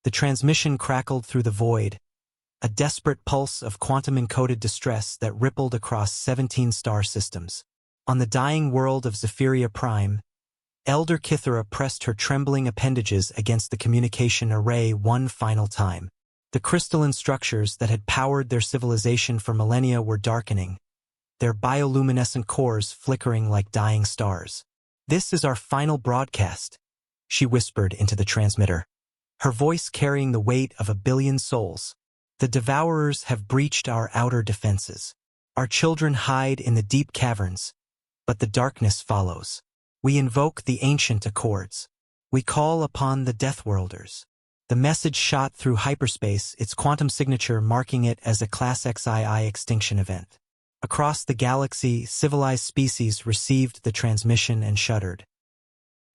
The transmission crackled through the void, a desperate pulse of quantum-encoded distress that rippled across 17 star systems. On the dying world of Zephyria Prime, Elder Kythera pressed her trembling appendages against the communication array one final time. The crystalline structures that had powered their civilization for millennia were darkening, their bioluminescent cores flickering like dying stars. "This is our final broadcast," she whispered into the transmitter, her voice carrying the weight of 1 billion souls. "The Devourers have breached our outer defenses. Our children hide in the deep caverns, but the darkness follows. We invoke the ancient accords. We call upon the Deathworlders." The message shot through hyperspace, its quantum signature marking it as a Class XII extinction event. Across the galaxy, civilized species received the transmission and shuddered.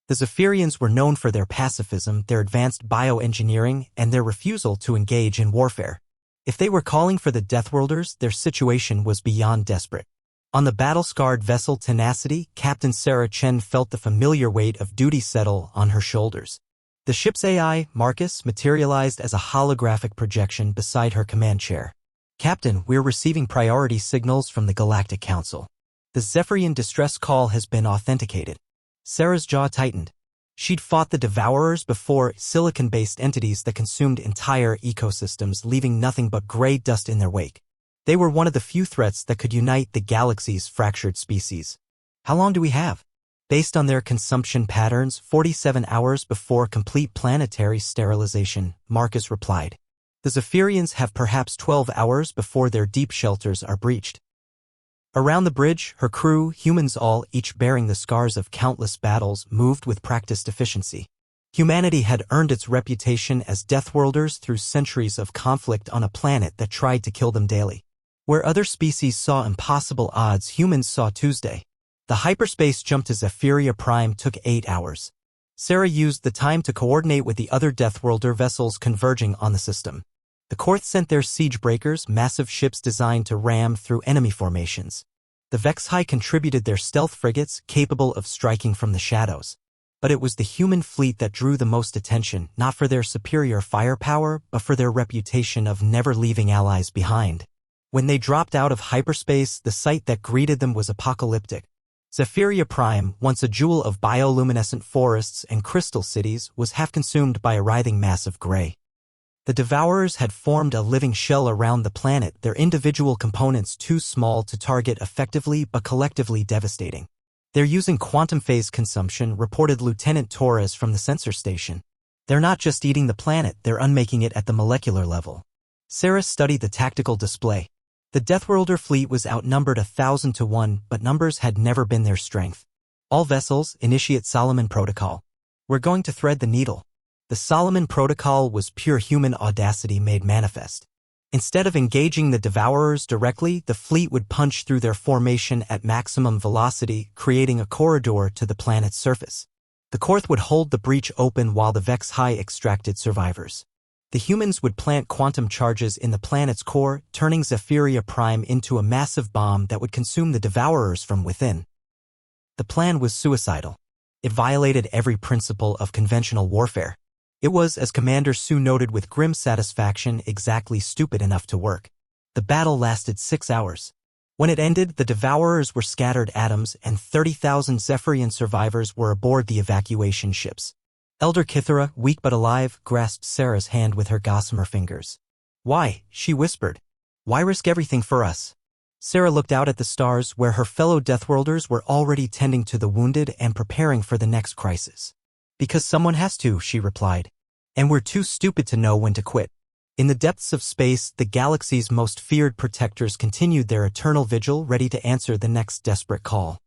The Zephyrians were known for their pacifism, their advanced bioengineering, and their refusal to engage in warfare. If they were calling for the Deathworlders, their situation was beyond desperate. On the battle-scarred vessel Tenacity, Captain Sarah Chen felt the familiar weight of duty settle on her shoulders. The ship's AI, Marcus, materialized as a holographic projection beside her command chair. "Captain, we're receiving priority signals from the Galactic Council. The Zephyrian distress call has been authenticated." Sarah's jaw tightened. She'd fought the Devourers before, silicon-based entities that consumed entire ecosystems, leaving nothing but gray dust in their wake. They were one of the few threats that could unite the galaxy's fractured species. "How long do we have?" Based on their consumption patterns, 47 hours before complete planetary sterilization, Marcus replied. "The Zephyrians have perhaps 12 hours before their deep shelters are breached." Around the bridge, her crew, humans all, each bearing the scars of countless battles, moved with practiced efficiency. Humanity had earned its reputation as Deathworlders through centuries of conflict on a planet that tried to kill them daily. Where other species saw impossible odds, humans saw Tuesday. The hyperspace jump to Zephyria Prime took 8 hours. Sarah used the time to coordinate with the other Deathworlder vessels converging on the system. The Korth sent their siege breakers, massive ships designed to ram through enemy formations. The Vexhai contributed their stealth frigates, capable of striking from the shadows. But it was the human fleet that drew the most attention, not for their superior firepower, but for their reputation of never leaving allies behind. When they dropped out of hyperspace, the sight that greeted them was apocalyptic. Zephyria Prime, once a jewel of bioluminescent forests and crystal cities, was half consumed by a writhing mass of gray. The Devourers had formed a living shell around the planet, their individual components too small to target effectively but collectively devastating. "They're using quantum phase consumption," reported Lieutenant Torres from the sensor station. "They're not just eating the planet, they're unmaking it at the molecular level." Sarah studied the tactical display. The Deathworlder fleet was outnumbered 1,000 to 1, but numbers had never been their strength. "All vessels, initiate Solomon Protocol. We're going to thread the needle." The Solomon Protocol was pure human audacity made manifest. Instead of engaging the Devourers directly, the fleet would punch through their formation at maximum velocity, creating a corridor to the planet's surface. The Korth would hold the breach open while the Vexhai extracted survivors. The humans would plant quantum charges in the planet's core, turning Zephyria Prime into a massive bomb that would consume the Devourers from within. The plan was suicidal. It violated every principle of conventional warfare. It was, as Commander Sue noted with grim satisfaction, exactly stupid enough to work. The battle lasted 6 hours. When it ended, the Devourers were scattered atoms and 30,000 Zephyrian survivors were aboard the evacuation ships. Elder Kythera, weak but alive, grasped Sarah's hand with her gossamer fingers. "Why?" she whispered. "Why risk everything for us?" Sarah looked out at the stars where her fellow Deathworlders were already tending to the wounded and preparing for the next crisis. "Because someone has to," she replied. "And we're too stupid to know when to quit." In the depths of space, the galaxy's most feared protectors continued their eternal vigil, ready to answer the next desperate call.